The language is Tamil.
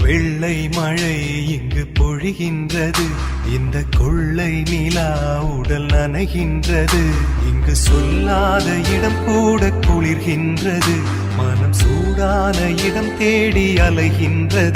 வெள்ளை மழை இங்கு பொழிகின்றது, இந்த கொள்ளை நிலா உடல் நனைகின்றது. இங்கு சொல்லாத இடம் கூட குளிர்கின்றது, மனம் சூடான இடம் தேடி அலைகின்றது.